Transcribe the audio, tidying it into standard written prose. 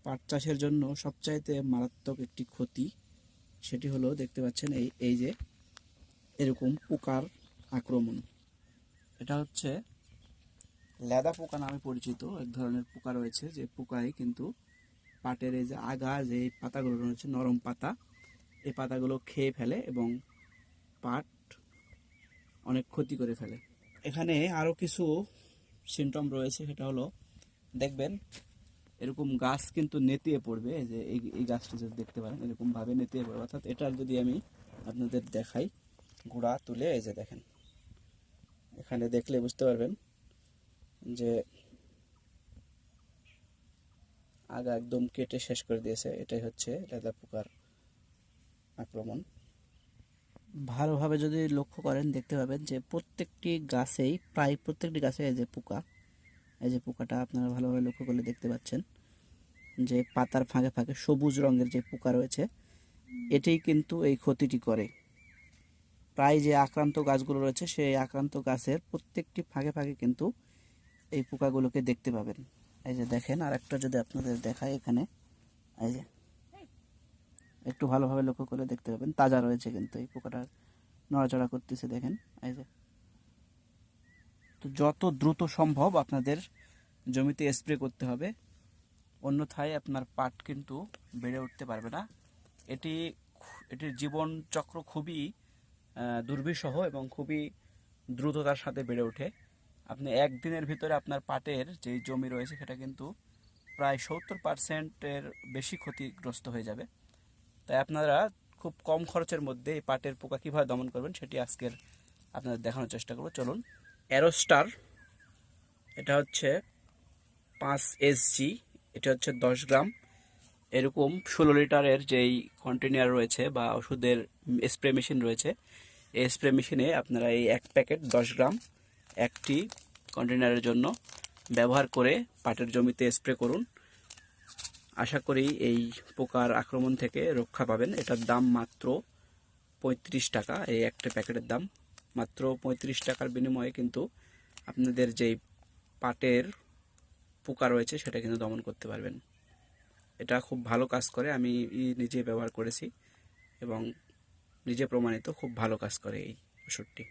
পাট চাষের জন্য সবচাইতে মারাত্মক একটি ক্ষতি, সেটি হলো দেখতে পাচ্ছেন এই যে এরকম পোকার আক্রমণ। এটা হচ্ছে লেদা পোকা নামে পরিচিত এক ধরনের পোকা রয়েছে, যে পোকায় কিন্তু পাটের এই যে আগা যে পাতাগুলো রয়েছে নরম পাতা, এই পাতাগুলো খেয়ে ফেলে এবং পাট অনেক ক্ষতি করে ফেলে। এখানে আরও কিছু সিমটম রয়েছে, সেটা হলো দেখবেন এরকম গাছ কিন্তু নেতিয়ে পড়বে। এই যে এই গাছটা যদি দেখতে পারেন এরকমভাবে নেতিয়ে পড়বে, অর্থাৎ এটার যদি আমি আপনাদের দেখাই গুঁড়া তুলে, এই যে দেখেন এখানে দেখলে বুঝতে পারবেন যে আগা একদম কেটে শেষ করে দিয়েছে। এটাই হচ্ছে লেদা পোকার আক্রমণ। ভালোভাবে যদি লক্ষ্য করেন দেখতে পাবেন যে প্রত্যেকটি গাছেই, প্রায় প্রত্যেকটি গাছে এই যে পোকা, এই যে পোকাটা আপনারা ভালোভাবে লক্ষ্য করলে দেখতে পাচ্ছেন যে পাতার ফাঁকে ফাঁকে সবুজ রঙের যে পোকা রয়েছে, এটাই কিন্তু এই ক্ষতিটি করে। প্রায় যে আক্রান্ত গাছগুলো রয়েছে সেই আক্রান্ত গাছের প্রত্যেকটি ফাঁকে ফাঁকে কিন্তু এই পোকাগুলোকে দেখতে পাবেন। এই যে দেখেন, আর একটা যদি আপনাদের দেখায় এখানে, এই যে একটু ভালোভাবে লক্ষ্য করে দেখতে পাবেন তাজা রয়েছে, কিন্তু এই পোকাটা নড়াচড়া করতেছে দেখেন। এই যে, তো যত দ্রুত সম্ভব আপনাদের জমিতে স্প্রে করতে হবে, অন্যথায় আপনার পাট কিন্তু বেড়ে উঠতে পারবে না। এটির জীবন চক্র খুবই দুর্বিষহ এবং খুবই দ্রুততার সাথে বেড়ে ওঠে। আপনি একদিনের ভিতরে আপনার পাটের যে জমি রয়েছে সেটা কিন্তু প্রায় 70%-এর বেশি ক্ষতিগ্রস্ত হয়ে যাবে। তাই আপনারা খুব কম খরচের মধ্যে এই পাটের পোকা কীভাবে দমন করবেন সেটি আজকের আপনাদের দেখানোর চেষ্টা করব। চলুন। অ্যারোস্টার, এটা হচ্ছে 5 SG, এটা হচ্ছে 10 গ্রাম। এরকম 16 লিটারের যেই কন্টেনার রয়েছে বা ওষুধের স্প্রে মেশিন রয়েছে, এই স্প্রে মেশিনে আপনারা এই 1 প্যাকেট 10 গ্রাম একটি কন্টেনারের জন্য ব্যবহার করে পাটের জমিতে স্প্রে করুন। আশা করি এই পোকার আক্রমণ থেকে রক্ষা পাবেন। এটার দাম মাত্র 35 টাকা। এই একটা প্যাকেটের দাম মাত্র 35 টাকার বিনিময়ে কিন্তু আপনাদের যেই পাটের পোকা রয়েছে সেটা কিন্তু দমন করতে পারবেন। এটা খুব ভালো কাজ করে, আমি নিজে ব্যবহার করেছি এবং নিজে প্রমাণিত খুব ভালো কাজ করে এই ওষুধটি।